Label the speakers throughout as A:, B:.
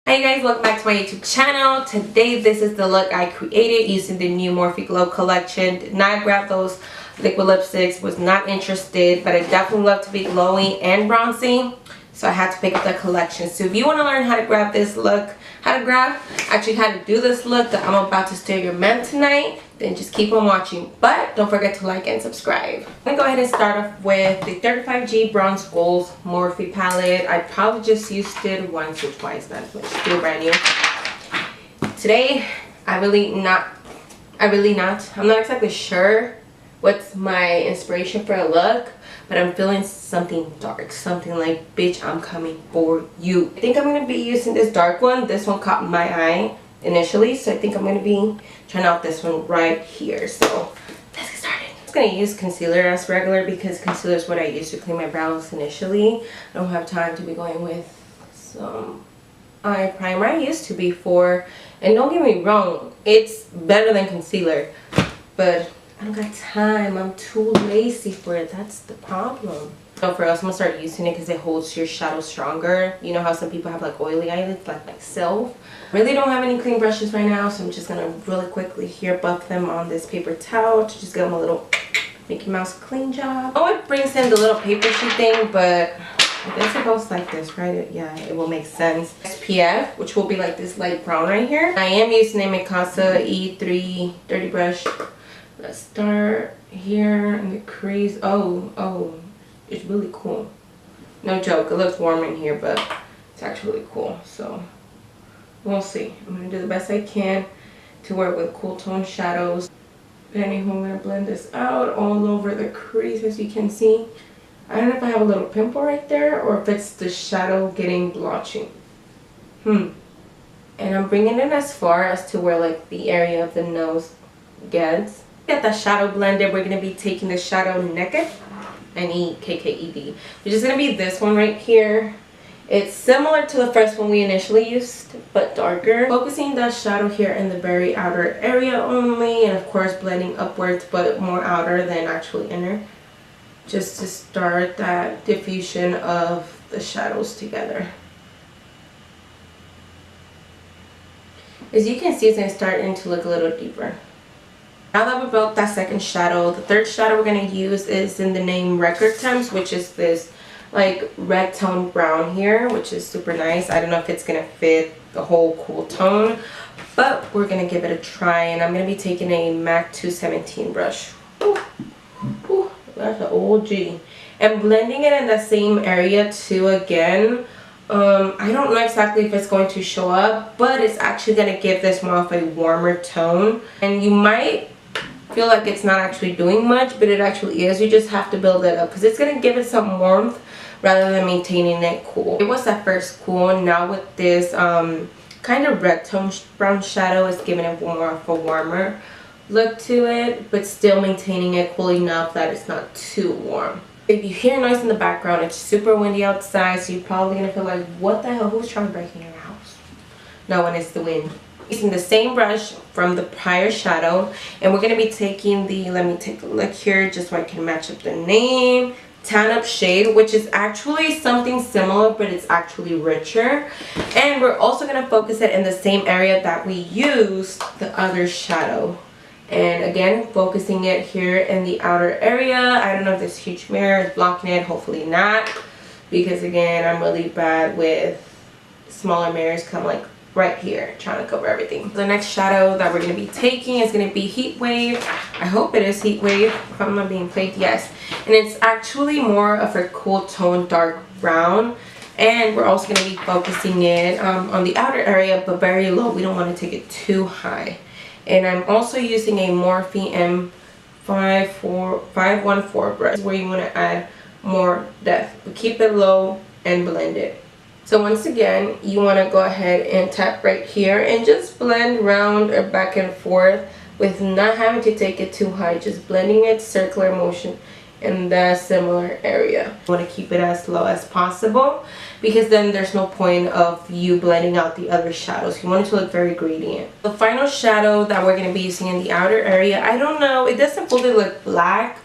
A: Hey guys, welcome back to my YouTube channel. Today this is the look I created using the new Morphe Glow collection. Did not grab those liquid lipsticks, was not interested, but I definitely love to be glowy and bronzy, so I had to pick up the collection. So if you want to learn how to grab this look, how to do this look that I'm about to steal your man tonight, then just keep on watching. But don't forget to like and subscribe. I'm gonna go ahead and start off with the 35G Bronze Gold Morphe palette. I probably just used it once or twice, not much. Still brand new. Today, I'm not exactly sure what's my inspiration for a look, but I'm feeling something dark, something like, bitch, I'm coming for you. I think I'm going to be using this dark one. This one caught my eye initially, so I think I'm going to be trying out this one right here. So let's get started. I'm just going to use concealer as regular because concealer is what I use to clean my brows initially. I don't have time to be going with some eye primer. I used to before, and don't get me wrong, it's better than concealer, but I don't got time. I'm too lazy for it. That's the problem. So for us, I'm gonna start using it because it holds your shadow stronger. You know how some people have like oily eyelids, like myself. Really don't have any clean brushes right now, so I'm just gonna really quickly here buff them on this paper towel to just give them a little Mickey Mouse clean job. Oh, it brings in the little paper sheet thing, but I guess it goes like this, right? Yeah, it will make sense. SPF, which will be like this light brown right here. I am using a Megastar E3 Dirty Brush. Let's start here in the crease. Oh, it's really cool. No joke, it looks warm in here, but it's actually really cool. So we'll see. I'm gonna do the best I can to work with cool tone shadows. But anywho, I'm gonna blend this out all over the crease, as you can see. I don't know if I have a little pimple right there or if it's the shadow getting blotchy. And I'm bringing it as far as to where like the area of the nose gets. Get that shadow blended. We're going to be taking the shadow Naked, N-E-K-K-E-D, which is going to be this one right here. It's similar to the first one we initially used, but darker. Focusing the shadow here in the very outer area only, and of course blending upwards, but more outer than actually inner, just to start that diffusion of the shadows together. As you can see, it's going to start to look a little deeper. Now that we built that second shadow, the third shadow we're going to use is in the name Record Temps, which is this like red tone brown here, which is super nice. I don't know if it's going to fit the whole cool tone, but we're going to give it a try. And I'm going to be taking a MAC 217 brush. Ooh, that's an OG. And blending it in the same area too again. I don't know exactly if it's going to show up, but it's actually going to give this more of a warmer tone. And you might feel like it's not actually doing much, but it actually is. You just have to build it up because it's going to give it some warmth rather than maintaining it cool. It was at first cool. Now with this kind of red tone brown shadow, it's giving it more of a warmer look to it, but still maintaining it cool enough that it's not too warm. If you hear noise in the background, it's super windy outside, so you're probably going to feel like, what the hell, who's trying to break in your house? No, when it's the wind. Using the same brush from the prior shadow, and we're going to be taking the, let me take a look here just so I can match up the name, Tan Up shade, which is actually something similar, but it's actually richer. And we're also going to focus it in the same area that we used the other shadow. And again, focusing it here in the outer area. I don't know if this huge mirror is blocking it. Hopefully not. Because again, I'm really bad with smaller mirrors come like right here, trying to cover everything. The next shadow that we're going to be taking is going to be Heat Wave. I hope it is Heat Wave. If I'm not being played, yes. And it's actually more of a cool tone, dark brown. And we're also going to be focusing it on the outer area, but very low. We don't want to take it too high. And I'm also using a Morphe M514 brush where you want to add more depth. But keep it low and blend it. So once again, you want to go ahead and tap right here and just blend round or back and forth with not having to take it too high. Just blending it circular motion in that similar area. You want to keep it as low as possible because then there's no point of you blending out the other shadows. You want it to look very gradient. The final shadow that we're going to be using in the outer area, I don't know, it doesn't fully look black,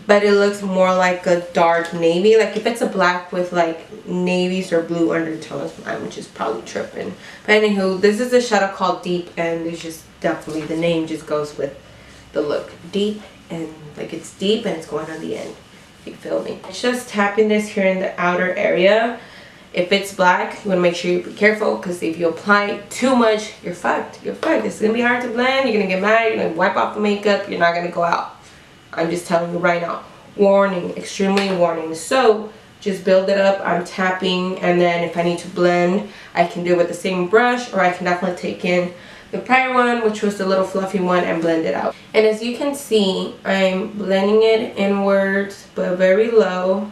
A: but it looks more like a dark navy. Like if it's a black with like navies or blue undertones, I'm just probably tripping. But anywho, this is a shadow called Deep, and it's just definitely, the name just goes with the look. Deep, and like it's deep and it's going on the end, if you feel me. It's just tapping this here in the outer area. If it's black, you want to make sure you be careful, because if you apply too much, you're fucked. You're fucked. It's going to be hard to blend. You're going to get mad. You're going to wipe off the makeup. You're not going to go out. I'm just telling you right now. Warning. Extremely warning. So, just build it up. I'm tapping, and then if I need to blend, I can do it with the same brush, or I can definitely take in the prior one, which was the little fluffy one, and blend it out. And as you can see, I'm blending it inwards, but very low.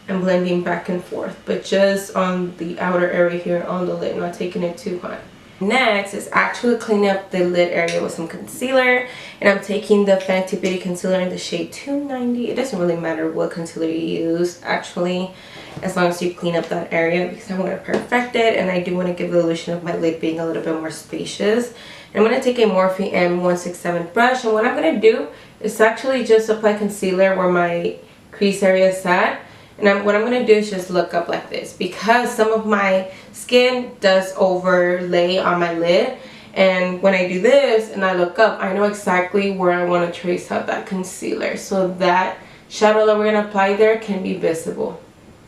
A: And blending back and forth, but just on the outer area here on the lid, not taking it too high. Next is actually cleaning up the lid area with some concealer, and I'm taking the Fenty Beauty concealer in the shade 290. It doesn't really matter what concealer you use, actually, as long as you clean up that area, because I want to perfect it, and I do want to give the illusion of my lid being a little bit more spacious. And I'm going to take a Morphe M167 brush, and what I'm going to do is actually just apply concealer where my crease area is at. And what I'm going to do is just look up like this, because some of my skin does overlay on my lid. And when I do this and I look up, I know exactly where I want to trace out that concealer, so that shadow that we're going to apply there can be visible.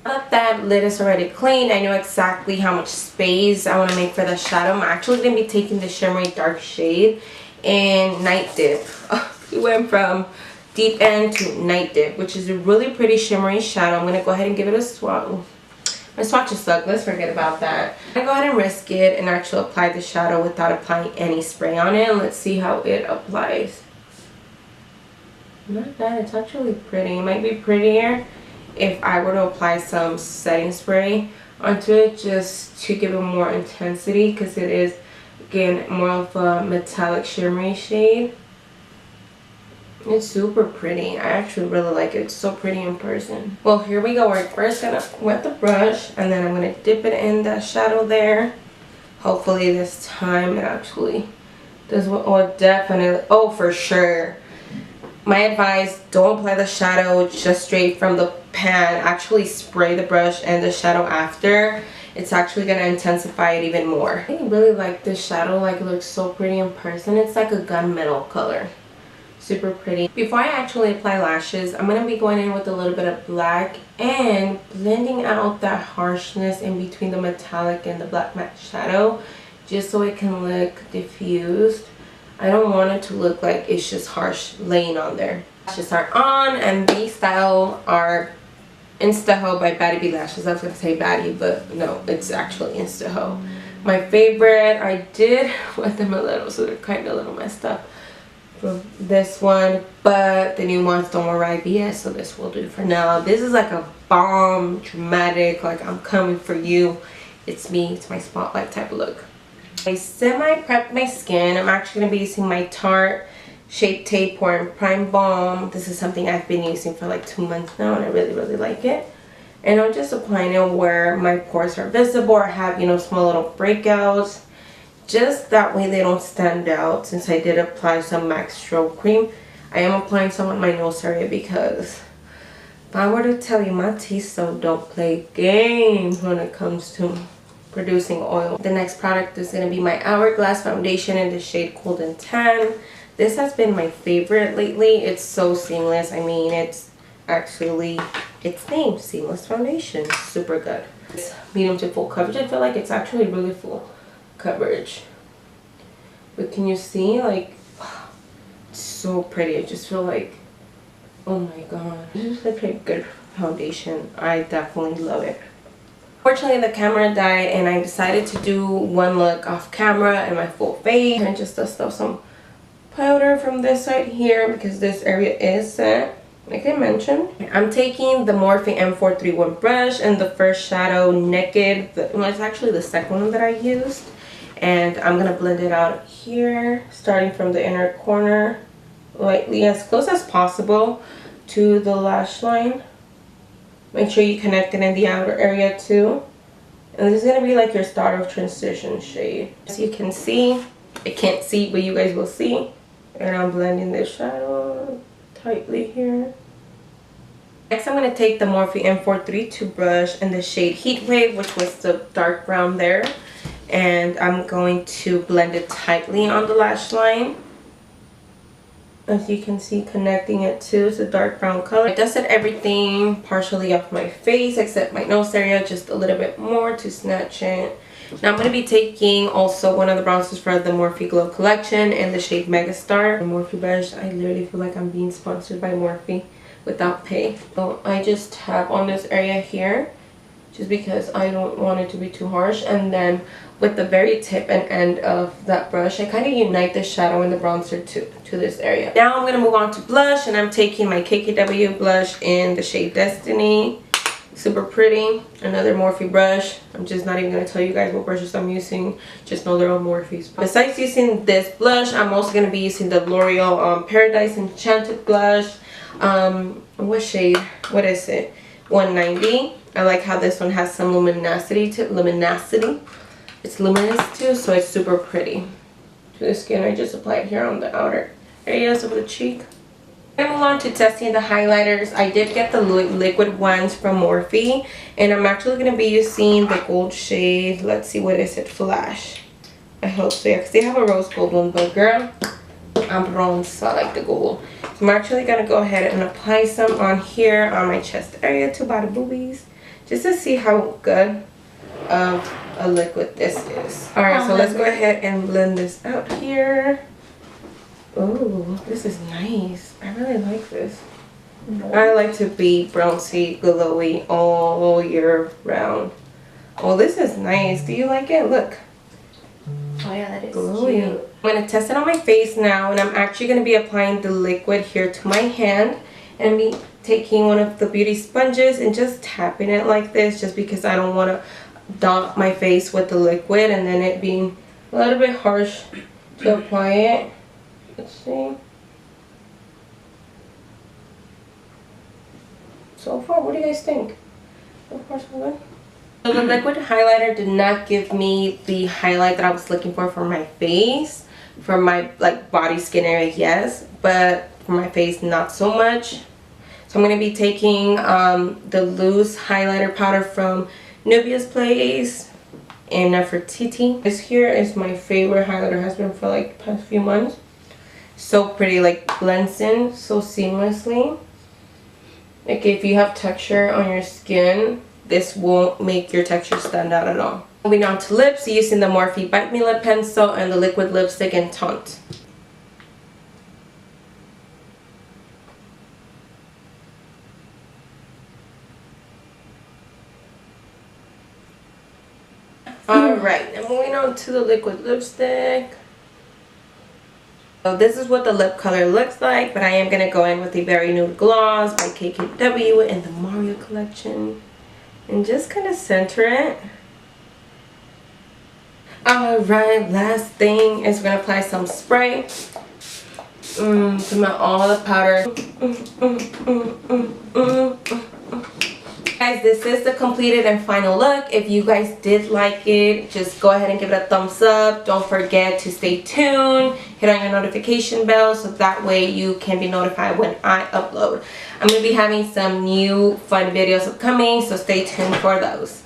A: Now that that lid is already clean, I know exactly how much space I want to make for the shadow. I'm actually going to be taking the shimmery dark shade in Night Dip. We went from Deep End to Night Dip, which is a really pretty shimmery shadow. I'm going to go ahead and give it a swatch. My swatch is stuck. Let's forget about that. I'm going to go ahead and risk it and actually apply the shadow without applying any spray on it. And let's see how it applies. Not bad. It's actually pretty. It might be prettier if I were to apply some setting spray onto it, just to give it more intensity, because it is, again, more of a metallic shimmery shade. It's super pretty. I actually really like it. It's so pretty in person. Well, here we go. We're first gonna wet the brush, and then I'm gonna dip it in that shadow there. Hopefully this time it actually does what. Oh, definitely. Oh, for sure. My advice, don't apply the shadow just straight from the pan. Actually spray the brush and the shadow after. It's actually gonna intensify it even more. I really like this shadow. Like, it looks so pretty in person. It's like a gunmetal color. Super pretty. Before I actually apply lashes, I'm going to be going in with a little bit of black and blending out that harshness in between the metallic and the black matte shadow, just so it can look diffused. I don't want it to look like it's just harsh laying on there. Lashes are on, and these style are Instahoe by Baddie Lashes. I was going to say Baddie, but no, it's actually Instahoe. My favorite. I did wet them a little, so they're kind of a little messed up. This one, but the new ones don't wear IBS, so this will do for now. This is like a bomb, dramatic, like I'm coming for you, it's me, it's my spotlight type of look. I semi-prepped my skin. I'm actually going to be using my Taunt Shape Tape Pore and Prime Balm. This is something I've been using for like 2 months now, and I really like it. And I'm just applying it where my pores are visible or have, you know, small little breakouts. Just that way they don't stand out. Since I did apply some MAC Stroke Cream, I am applying some on my nose area, because if I were to tell you, my teeth so don't play games when it comes to producing oil. The next product is going to be my Hourglass Foundation in the shade Golden Tan. This has been my favorite lately. It's so seamless. I mean, it's actually its name, Seamless Foundation. Super good. It's medium to full coverage. I feel like it's actually really full coverage, but can you see, like, it's so pretty. I just feel like, oh my god, this is such a good foundation. I definitely love it. Fortunately, the camera died, and I decided to do one look off camera and my full face, and just dust off some powder from this side here, because this area is set, like I mentioned. I'm taking the Morphe M431 brush and the first shadow, Naked. Well, it's actually the second one that I used. And I'm going to blend it out here, starting from the inner corner, lightly, as close as possible to the lash line. Make sure you connect it in the outer area too. And this is going to be like your start of transition shade. As you can see, I can't see, but you guys will see. And I'm blending this shadow tightly here. Next, I'm going to take the Morphe M432 brush in the shade Heat Wave, which was the dark brown there. And I'm going to blend it tightly on the lash line. As you can see, connecting it to the dark brown color. I dusted everything partially off my face except my nose area, just a little bit more to snatch it. Now I'm going to be taking also one of the bronzers for the Morphe Glow collection in the shade Megastar. The Morphe brush, I literally feel like I'm being sponsored by Morphe without pay. So I just tap on this area here just because I don't want it to be too harsh. And then with the very tip and end of that brush, I kind of unite the shadow and the bronzer to this area. Now I'm going to move on to blush, and I'm taking my KKW blush in the shade Destiny. Super pretty. Another Morphe brush. I'm just not even going to tell you guys what brushes I'm using. Just know they're all Morphe's. Besides using this blush, I'm also going to be using the L'Oreal Paradise Enchanted blush. What shade? What is it? 190. I like how this one has some luminosity. It's luminous too, so it's super pretty. To the skin, I just applied here on the outer areas of the cheek. I'm moving on to testing the highlighters. I did get the liquid ones from Morphe, and I'm actually going to be using the gold shade. Let's see, what is it? Flash. I hope so, yeah, because they have a rose gold one, but girl, I'm bronze, so I like the gold. So I'm actually going to go ahead and apply some on here on my chest area to body boobies, just to see how good of a liquid this is. Alright, so let's go ahead and blend this out here. Oh, this is nice. I really like this. I like to be bronzy, glowy all year round. Oh, this is nice. Do you like it? Look.
B: Oh yeah, that is
A: glowy.
B: cute.
A: I'm going to test it on my face now, and I'm actually going to be applying the liquid here to my hand. And be taking one of the beauty sponges and just tapping it like this, just because I don't want to dot my face with the liquid and then it being a little bit harsh to apply it. Let's see. So far, what do you guys think? So far, so good. So the liquid highlighter did not give me the highlight that I was looking for my face. For my like body skin area, yes, but for my face, not so much. So I'm going to be taking the loose highlighter powder from Nubia's Place and Nefertiti. This here is my favorite highlighter, has been for like the past few months. So pretty, like blends in so seamlessly. Like if you have texture on your skin, this won't make your texture stand out at all. Moving on to lips, using the Morphe Bite Me Lip Pencil and the liquid lipstick in Taunt. Alright, now moving on to the liquid lipstick. So this is what the lip color looks like, but I am going to go in with the Very Nude Gloss by KKW in the Mario collection. And just kind of center it. Alright, last thing is we're going to apply some spray. To melt all the powder. Guys, this is the completed and final look. If you guys did like it, just go ahead and give it a thumbs up. Don't forget to stay tuned, hit on your notification bell so that way you can be notified when I upload. I'm going to be having some new fun videos upcoming, so stay tuned for those.